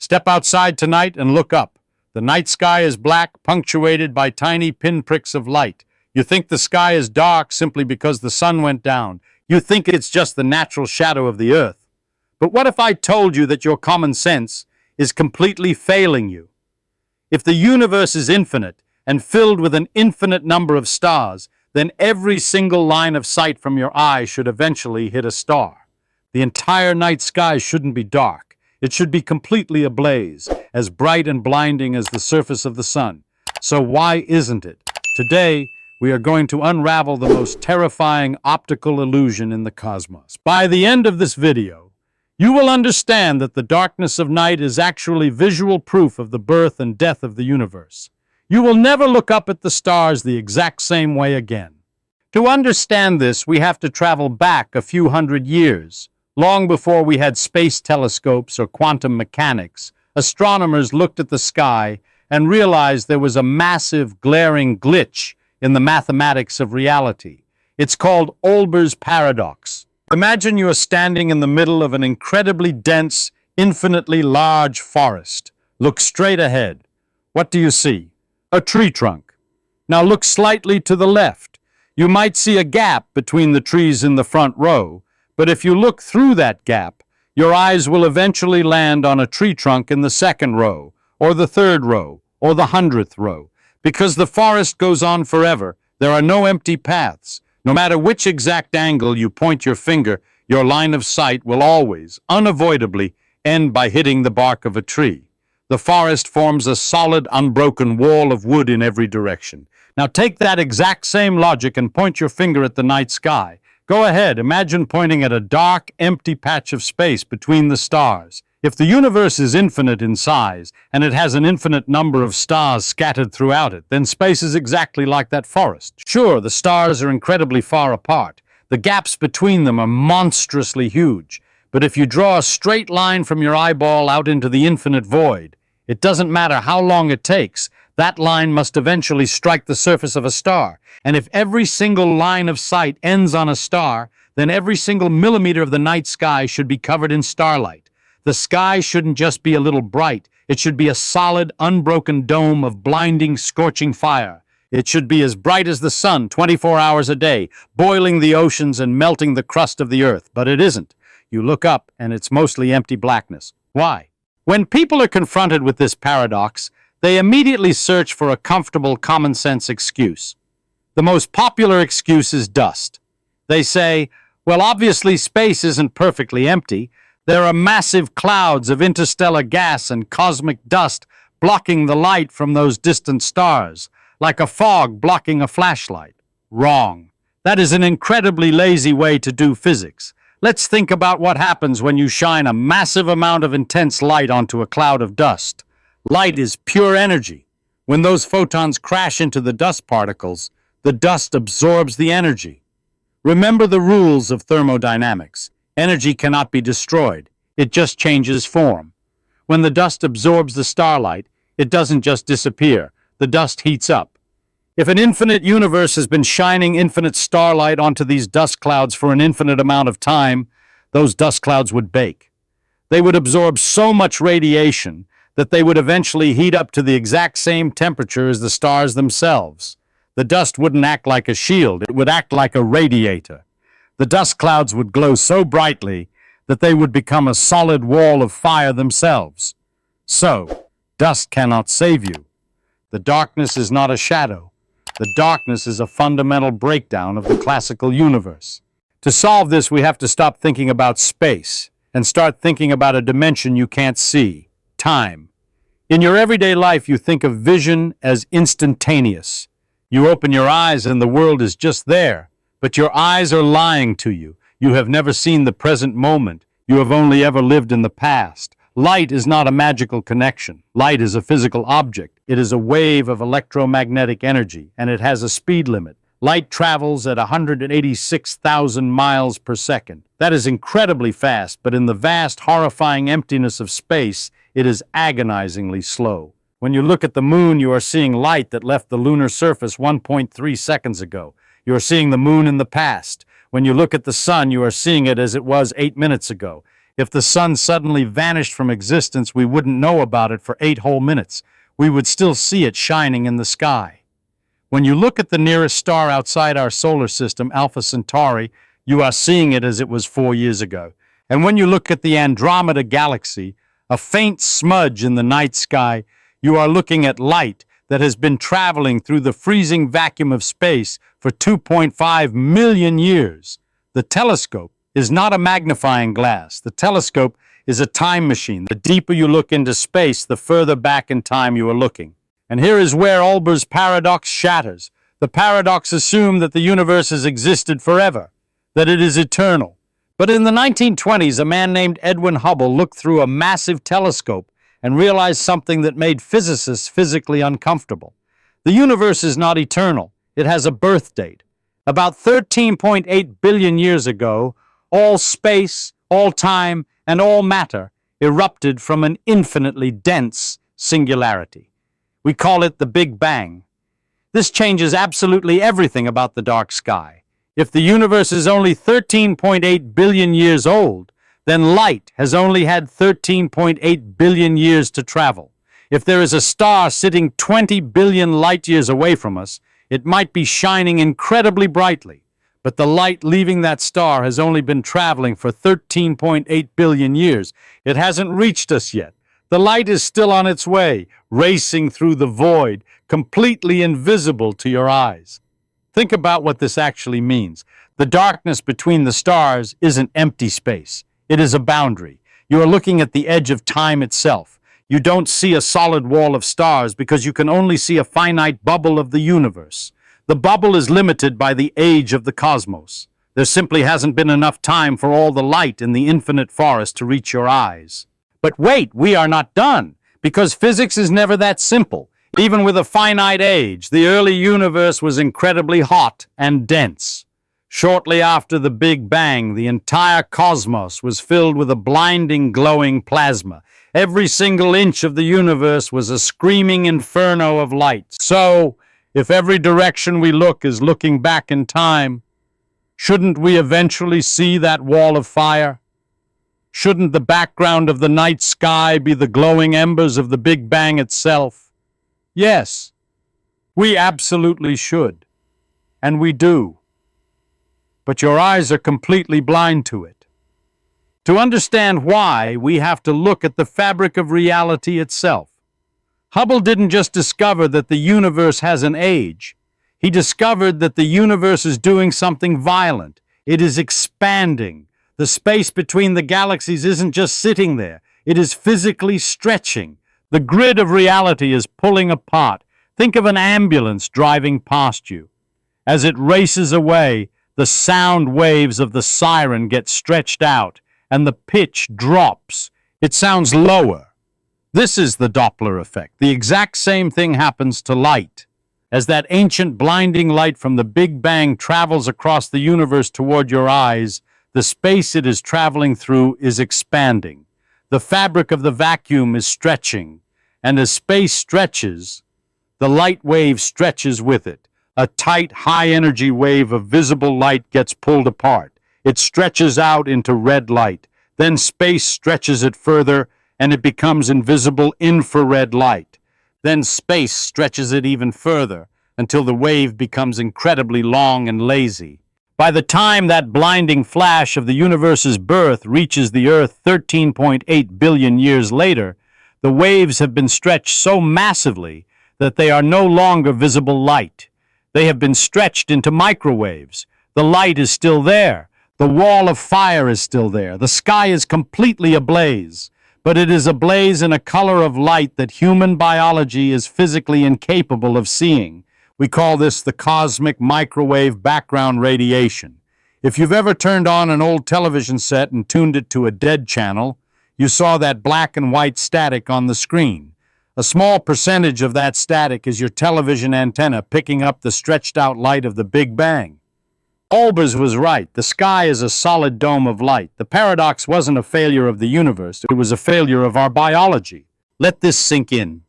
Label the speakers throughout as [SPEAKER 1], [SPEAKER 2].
[SPEAKER 1] Step outside tonight and look up. The night sky is black, punctuated by tiny pinpricks of light. You think the sky is dark simply because the sun went down. You think it's just the natural shadow of the earth. But what if I told you that your common sense is completely failing you? If the universe is infinite and filled with an infinite number of stars, then every single line of sight from your eye should eventually hit a star. The entire night sky shouldn't be dark. It should be completely ablaze, as bright and blinding as the surface of the sun. So why isn't it? Today, we are going to unravel the most terrifying optical illusion in the cosmos. By the end of this video, you will understand that the darkness of night is actually visual proof of the birth and death of the universe. You will never look up at the stars the exact same way again. To understand this, we have to travel back a few hundred years. Long before we had space telescopes or quantum mechanics, astronomers looked at the sky and realized there was a massive, glaring glitch in the mathematics of reality. It's called Olbers Paradox. Imagine you are standing in the middle of an incredibly dense, infinitely large forest. Look straight ahead. What do you see? A tree trunk. Now look slightly to the left. You might see a gap between the trees in the front row, but if you look through that gap, your eyes will eventually land on a tree trunk in the second row, or the third row, or the 100th row. Because the forest goes on forever, there are no empty paths. No matter which exact angle you point your finger, your line of sight will always, unavoidably, end by hitting the bark of a tree. The forest forms a solid, unbroken wall of wood in every direction. Now take that exact same logic and point your finger at the night sky. Go ahead, imagine pointing at a dark, empty patch of space between the stars. If the universe is infinite in size, and it has an infinite number of stars scattered throughout it, then space is exactly like that forest. Sure, the stars are incredibly far apart. The gaps between them are monstrously huge. But if you draw a straight line from your eyeball out into the infinite void, it doesn't matter how long it takes, that line must eventually strike the surface of a star. And if every single line of sight ends on a star, then every single millimeter of the night sky should be covered in starlight. The sky shouldn't just be a little bright. It should be a solid, unbroken dome of blinding, scorching fire. It should be as bright as the sun 24 hours a day, boiling the oceans and melting the crust of the earth. But it isn't. You look up, and it's mostly empty blackness. Why? When people are confronted with this paradox, they immediately search for a comfortable, common-sense excuse. The most popular excuse is dust. They say, well, obviously space isn't perfectly empty. There are massive clouds of interstellar gas and cosmic dust blocking the light from those distant stars, like a fog blocking a flashlight. Wrong. That is an incredibly lazy way to do physics. Let's think about what happens when you shine a massive amount of intense light onto a cloud of dust. Light is pure energy. When those photons crash into the dust particles, the dust absorbs the energy. Remember the rules of thermodynamics. Energy cannot be destroyed. It just changes form. When the dust absorbs the starlight, it doesn't just disappear. The dust heats up. If an infinite universe has been shining infinite starlight onto these dust clouds for an infinite amount of time, those dust clouds would bake. They would absorb so much radiation that they would eventually heat up to the exact same temperature as the stars themselves. The dust wouldn't act like a shield, it would act like a radiator. The dust clouds would glow so brightly that they would become a solid wall of fire themselves. So, dust cannot save you. The darkness is not a shadow. The darkness is a fundamental breakdown of the classical universe. To solve this, we have to stop thinking about space and start thinking about a dimension you can't see, time. In your everyday life, you think of vision as instantaneous. You open your eyes and the world is just there, but your eyes are lying to you. You have never seen the present moment. You have only ever lived in the past. Light is not a magical connection. Light is a physical object. It is a wave of electromagnetic energy, and it has a speed limit. Light travels at 186,000 miles per second. That is incredibly fast, but in the vast, horrifying emptiness of space, it is agonizingly slow. When you look at the moon, you are seeing light that left the lunar surface 1.3 seconds ago. You are seeing the moon in the past. When you look at the sun, you are seeing it as it was 8 minutes ago. If the sun suddenly vanished from existence, we wouldn't know about it for 8 whole minutes. We would still see it shining in the sky. When you look at the nearest star outside our solar system, Alpha Centauri, you are seeing it as it was 4 years ago. And when you look at the Andromeda galaxy, a faint smudge in the night sky, you are looking at light that has been traveling through the freezing vacuum of space for 2.5 million years. The telescope is not a magnifying glass. The telescope is a time machine. The deeper you look into space, the further back in time you are looking. And here is where Olbers Paradox shatters. The paradox assumes that the universe has existed forever, that it is eternal. But in the 1920s, a man named Edwin Hubble looked through a massive telescope and realized something that made physicists physically uncomfortable. The universe is not eternal. It has a birth date. About 13.8 billion years ago, all space, all time, and all matter erupted from an infinitely dense singularity. We call it the Big Bang. This changes absolutely everything about the dark sky. If the universe is only 13.8 billion years old, then light has only had 13.8 billion years to travel. If there is a star sitting 20 billion light years away from us, it might be shining incredibly brightly. But the light leaving that star has only been traveling for 13.8 billion years. It hasn't reached us yet. The light is still on its way, racing through the void, completely invisible to your eyes. Think about what this actually means. The darkness between the stars isn't empty space. It is a boundary. You are looking at the edge of time itself. You don't see a solid wall of stars because you can only see a finite bubble of the universe. The bubble is limited by the age of the cosmos. There simply hasn't been enough time for all the light in the infinite forest to reach your eyes. But wait, we are not done, because physics is never that simple. Even with a finite age, the early universe was incredibly hot and dense. Shortly after the Big Bang, the entire cosmos was filled with a blinding, glowing plasma. Every single inch of the universe was a screaming inferno of light. So, if every direction we look is looking back in time, shouldn't we eventually see that wall of fire? Shouldn't the background of the night sky be the glowing embers of the Big Bang itself? Yes, we absolutely should, and we do. But your eyes are completely blind to it. To understand why, we have to look at the fabric of reality itself. Hubble didn't just discover that the universe has an age. He discovered that the universe is doing something violent. It is expanding. The space between the galaxies isn't just sitting there. It is physically stretching. The grid of reality is pulling apart. Think of an ambulance driving past you. As it races away, the sound waves of the siren get stretched out, and the pitch drops. It sounds lower. This is the Doppler effect. The exact same thing happens to light. As that ancient blinding light from the Big Bang travels across the universe toward your eyes, the space it is traveling through is expanding. The fabric of the vacuum is stretching, and as space stretches, the light wave stretches with it. A tight, high-energy wave of visible light gets pulled apart. It stretches out into red light. Then space stretches it further, and it becomes invisible infrared light. Then space stretches it even further, until the wave becomes incredibly long and lazy. By the time that blinding flash of the universe's birth reaches the Earth 13.8 billion years later, the waves have been stretched so massively that they are no longer visible light. They have been stretched into microwaves. The light is still there. The wall of fire is still there. The sky is completely ablaze. But it is ablaze in a color of light that human biology is physically incapable of seeing. We call this the cosmic microwave background radiation. If you've ever turned on an old television set and tuned it to a dead channel, you saw that black and white static on the screen. A small percentage of that static is your television antenna picking up the stretched out light of the Big Bang. Olbers was right. The sky is a solid dome of light. The paradox wasn't a failure of the universe. It was a failure of our biology. Let this sink in.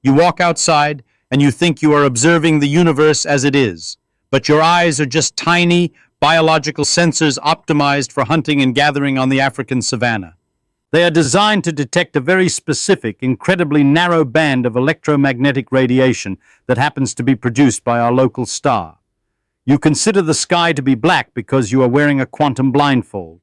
[SPEAKER 1] You walk outside and you think you are observing the universe as it is, but your eyes are just tiny, biological sensors optimized for hunting and gathering on the African savanna. They are designed to detect a very specific, incredibly narrow band of electromagnetic radiation that happens to be produced by our local star. You consider the sky to be black because you are wearing a quantum blindfold.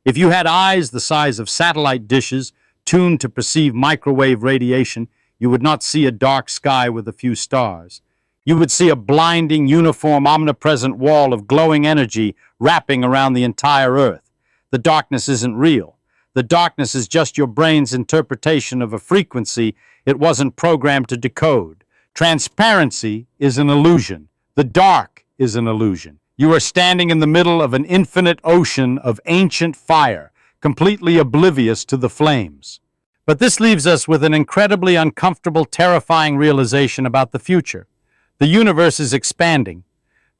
[SPEAKER 1] If you had eyes the size of satellite dishes, tuned to perceive microwave radiation, you would not see a dark sky with a few stars. You would see a blinding, uniform, omnipresent wall of glowing energy wrapping around the entire Earth. The darkness isn't real. The darkness is just your brain's interpretation of a frequency it wasn't programmed to decode. Transparency is an illusion. The dark is an illusion. You are standing in the middle of an infinite ocean of ancient fire, completely oblivious to the flames. But this leaves us with an incredibly uncomfortable, terrifying realization about the future. The universe is expanding.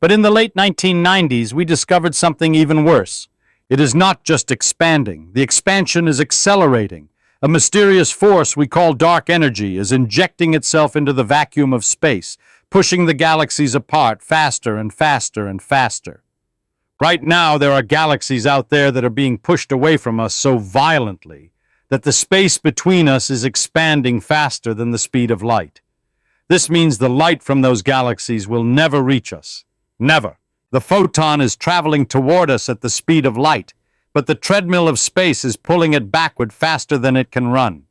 [SPEAKER 1] But in the late 1990s, we discovered something even worse. It is not just expanding. The expansion is accelerating. A mysterious force we call dark energy is injecting itself into the vacuum of space, pushing the galaxies apart faster and faster and faster. Right now, there are galaxies out there that are being pushed away from us so violently that the space between us is expanding faster than the speed of light. This means the light from those galaxies will never reach us. Never. The photon is traveling toward us at the speed of light, but the treadmill of space is pulling it backward faster than it can run.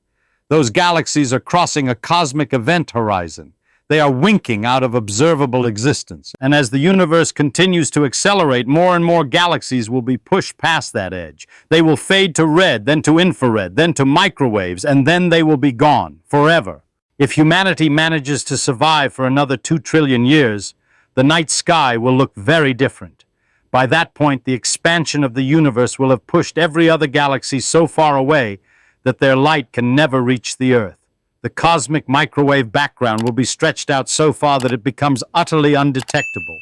[SPEAKER 1] Those galaxies are crossing a cosmic event horizon. They are winking out of observable existence. And as the universe continues to accelerate, more and more galaxies will be pushed past that edge. They will fade to red, then to infrared, then to microwaves, and then they will be gone forever. If humanity manages to survive for another 2 trillion years, the night sky will look very different. By that point, the expansion of the universe will have pushed every other galaxy so far away that their light can never reach the Earth. The cosmic microwave background will be stretched out so far that it becomes utterly undetectable.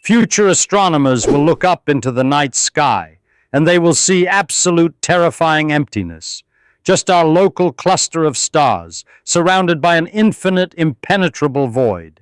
[SPEAKER 1] Future astronomers will look up into the night sky, and they will see absolute terrifying emptiness. Just our local cluster of stars, surrounded by an infinite, impenetrable void.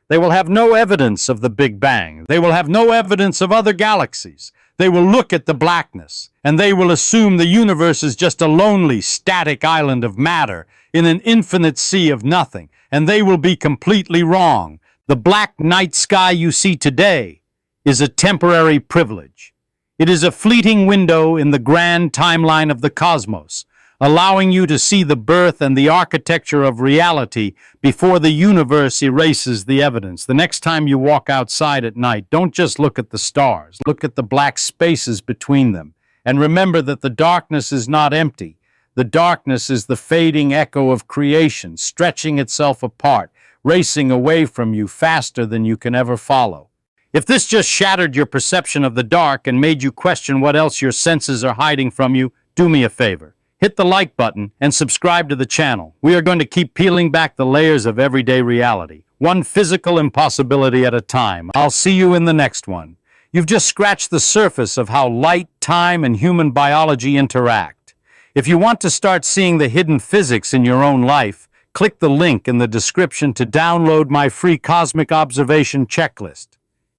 [SPEAKER 1] They will have no evidence of the Big Bang. They will have no evidence of other galaxies. They will look at the blackness, and they will assume the universe is just a lonely, static island of matter in an infinite sea of nothing, and they will be completely wrong. The black night sky you see today is a temporary privilege. It is a fleeting window in the grand timeline of the cosmos, allowing you to see the birth and the architecture of reality before the universe erases the evidence. The next time you walk outside at night, don't just look at the stars. Look at the black spaces between them. And remember that the darkness is not empty. The darkness is the fading echo of creation, stretching itself apart, racing away from you faster than you can ever follow. If this just shattered your perception of the dark and made you question what else your senses are hiding from you, do me a favor. Hit the like button and subscribe to the channel. We are going to keep peeling back the layers of everyday reality, one physical impossibility at a time. I'll see you in the next one. You've just scratched the surface of how light, time, and human biology interact. If you want to start seeing the hidden physics in your own life, click the link in the description to download my free Cosmic Observation Checklist.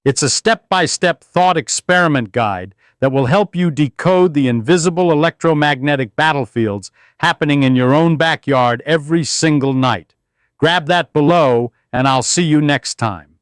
[SPEAKER 1] It's a step-by-step thought experiment guide that will help you decode the invisible electromagnetic battlefields happening in your own backyard every single night. Grab that below, and I'll see you next time.